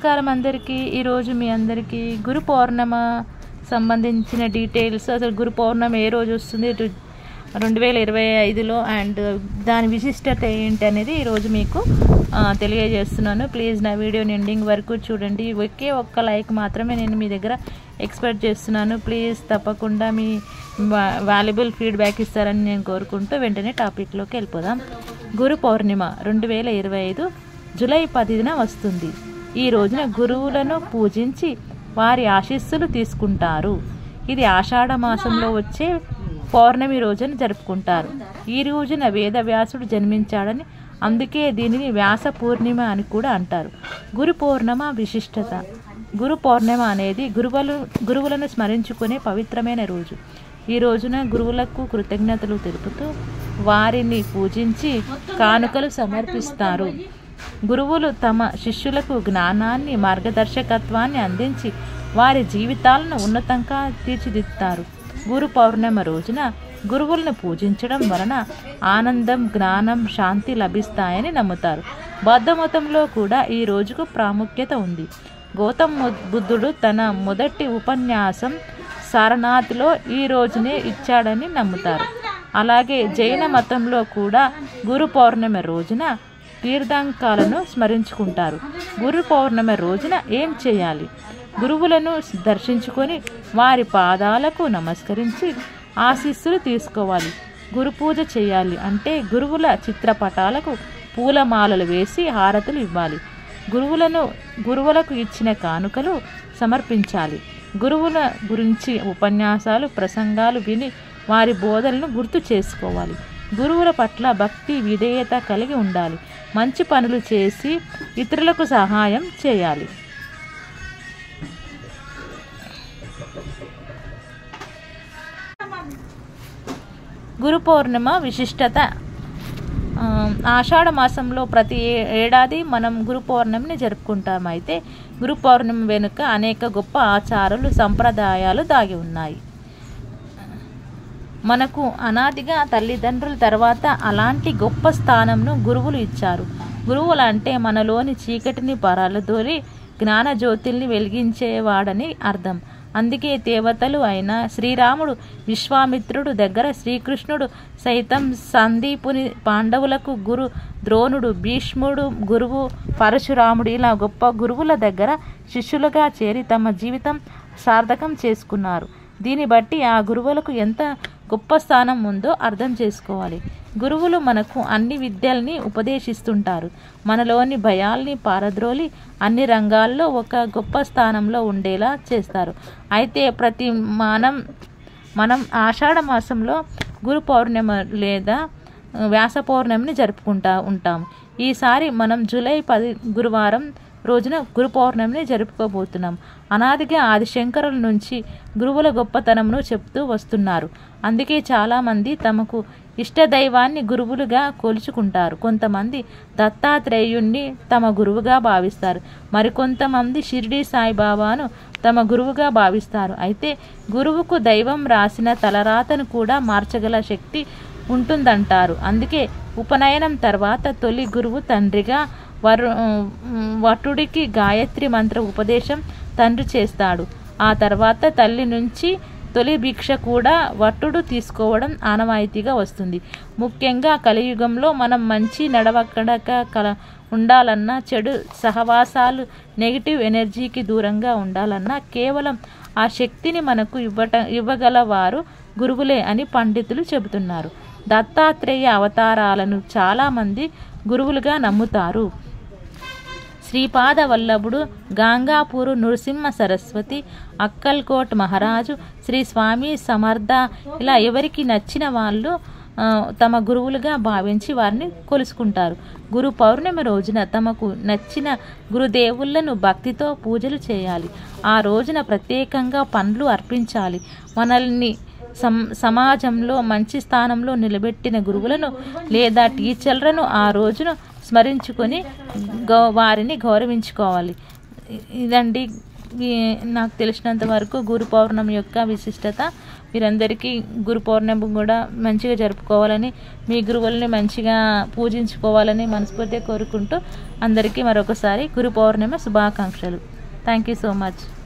నమస్కారం అందరికీ. ఈరోజు మీ అందరికీ గురు పౌర్ణమ సంబంధించిన డీటెయిల్స్, అసలు గురు పౌర్ణమి ఏ రోజు వస్తుంది 2025లో అండ్ దాని విశిష్టత ఏంటి అనేది ఈరోజు మీకు తెలియజేస్తున్నాను. ప్లీజ్ నా వీడియోని ఎండింగ్ వరకు చూడండి. ఒకే ఒక్క లైక్ మాత్రమే నేను మీ దగ్గర ఎక్స్పెక్ట్ చేస్తున్నాను. ప్లీజ్ తప్పకుండా మీ వాల్యుబుల్ ఫీడ్బ్యాక్ ఇస్తారని నేను కోరుకుంటూ వెంటనే టాపిక్లోకి వెళ్ళిపోదాం. గురు పౌర్ణిమ 2025 జూలై 10న వస్తుంది. ఈ రోజున గురువులను పూజించి వారి ఆశీస్సులు తీసుకుంటారు. ఇది ఆషాఢ మాసంలో వచ్చే పౌర్ణమి రోజున జరుపుకుంటారు. ఈ రోజున వేదవ్యాసుడు జన్మించాడని, అందుకే దీనిని వ్యాస పూర్ణిమ అని కూడా అంటారు. గురు పౌర్ణమ విశిష్టత. గురు పౌర్ణిమ అనేది గురువులను స్మరించుకునే పవిత్రమైన రోజు. ఈ రోజున గురువులకు కృతజ్ఞతలు తెలుపుతూ వారిని పూజించి కానుకలు సమర్పిస్తారు. గురువులు తమ శిష్యులకు జ్ఞానాన్ని, మార్గదర్శకత్వాన్ని అందించి వారి జీవితాలను ఉన్నతంగా తీర్చిదిద్దుతారు. గురు పౌర్ణమి రోజున గురువులను పూజించడం వలన ఆనందం, జ్ఞానం, శాంతి లభిస్తాయని నమ్ముతారు. బౌద్ధ మతంలో కూడా ఈ రోజుకు ప్రాముఖ్యత ఉంది. గౌతమ బుద్ధుడు తన మొదటి ఉపన్యాసం సారనాథ్లో ఈ రోజునే ఇచ్చాడని నమ్ముతారు. అలాగే జైన మతంలో కూడా గురు పౌర్ణమి రోజున తీర్థంకాలను స్మరించుకుంటారు. గురు పౌర్ణమి రోజున ఏం చేయాలి? గురువులను దర్శించుకొని వారి పాదాలకు నమస్కరించి ఆశీస్సులు తీసుకోవాలి. గురు పూజ చేయాలి అంటే గురువుల చిత్రపటాలకు పూలమాలలు వేసి హారతులు ఇవ్వాలి. గురువులకు ఇచ్చిన కానుకలు సమర్పించాలి. గురువుల గురించి ఉపన్యాసాలు, ప్రసంగాలు విని వారి బోధనలను గుర్తు చేసుకోవాలి. గురువుల పట్ల భక్తి, విధేయత కలిగి ఉండాలి. మంచి పనులు చేసి ఇతరులకు సహాయం చేయాలి. గురు పౌర్ణిమ విశిష్టత. ఆషాఢ మాసంలో ప్రతి ఏడాది మనం గురు పౌర్ణమిని జరుపుకుంటాం. అయితే గురు పౌర్ణమి వెనుక అనేక గొప్ప ఆచారాలు, సంప్రదాయాలు దాగి ఉన్నాయి. మనకు అనాదిగా తల్లిదండ్రుల తర్వాత అలాంటి గొప్ప స్థానంను గురువులు ఇచ్చారు. గురువులు అంటే మనలోని చీకటిని పరదోలి జ్ఞానజ్యోతుల్ని వెలిగించేవాడని అర్థం. అందుకే దేవతలు అయిన శ్రీరాముడు, విశ్వామిత్రుడు దగ్గర శ్రీకృష్ణుడు సైతం, సందీపుని పాండవులకు గురు ద్రోణుడు, భీష్ముడు గురువు పరశురాముడు, ఇలా గొప్ప గురువుల దగ్గర శిష్యులుగా చేరి తమ జీవితం సార్థకం చేసుకున్నారు. దీన్ని బట్టి ఆ గురువులకు ఎంత గొప్ప స్థానం ఉందో అర్థం చేసుకోవాలి. గురువులు మనకు అన్ని విద్యల్ని ఉపదేశిస్తుంటారు. మనలోని భయాల్ని పారద్రోలి అన్ని రంగాల్లో ఒక గొప్ప స్థానంలో ఉండేలా చేస్తారు. అయితే మనం ఆషాఢ మాసంలో గురు పౌర్ణమి లేదా వ్యాస పౌర్ణమిని జరుపుకుంటూ ఉంటాం. ఈసారి మనం జూలై 10 గురువారం రోజున గురు పౌర్ణమిని జరుపుకోబోతున్నాం. అనాదిగా ఆదిశంకరుల నుంచి గురువుల గొప్పతనంను చెప్తూ వస్తున్నారు. అందుకే చాలామంది తమకు ఇష్టదైవాన్ని గురువులుగా కొలుచుకుంటారు. కొంతమంది దత్తాత్రేయుణ్ణి తమ గురువుగా భావిస్తారు. మరికొంతమంది షిరిడి సాయిబాబాను తమ గురువుగా భావిస్తారు. అయితే గురువుకు దైవం రాసిన తలరాతను కూడా మార్చగల శక్తి ఉంటుందంటారు. అందుకే ఉపనయనం తర్వాత తొలి గురువు తండ్రిగా వటుడికి గాయత్రి మంత్ర ఉపదేశం తండ్రి చేస్తాడు. ఆ తర్వాత తల్లి నుంచి తొలి భిక్ష కూడా వటుడు తీసుకోవడం ఆనవాయితీగా వస్తుంది. ముఖ్యంగా కలియుగంలో మనం మంచి నడవడిక ఉండాలన్నా, చెడు సహవాసాలు, నెగిటివ్ ఎనర్జీకి దూరంగా ఉండాలన్నా కేవలం ఆ శక్తిని మనకు ఇవ్వగలవారు గురువులే అని పండితులు చెబుతున్నారు. దత్తాత్రేయ అవతారాలను చాలామంది గురువులుగా నమ్ముతారు. శ్రీపాద వల్లభుడు, గాంగాపూరు నృసింహ సరస్వతి, అక్కల్కోట్ మహారాజు, శ్రీ స్వామి సమర్థ, ఇలా ఎవరికి నచ్చిన వాళ్ళు తమ గురువులుగా భావించి వారిని కొలుసుకుంటారు. గురు పౌర్ణమి రోజున తమకు నచ్చిన గురుదేవుళ్లను భక్తితో పూజలు చేయాలి. ఆ రోజున ప్రత్యేకంగా పండ్లు అర్పించాలి. మనల్ని సమాజంలో మంచి స్థానంలో నిలబెట్టిన గురువులను లేదా టీచర్లను ఆ రోజును స్మరించుకొని వారిని గౌరవించుకోవాలి. ఇదండి నాకు తెలిసినంత వరకు గురు పౌర్ణమి యొక్క విశిష్టత. మీరందరికీ గురు పౌర్ణమి కూడా మంచిగా జరుపుకోవాలని, మీ గురువుల్ని మంచిగా పూజించుకోవాలని మనస్ఫూర్తిగా కోరుకుంటూ అందరికీ మరొకసారి గురు పౌర్ణమి శుభాకాంక్షలు. Thank you so much.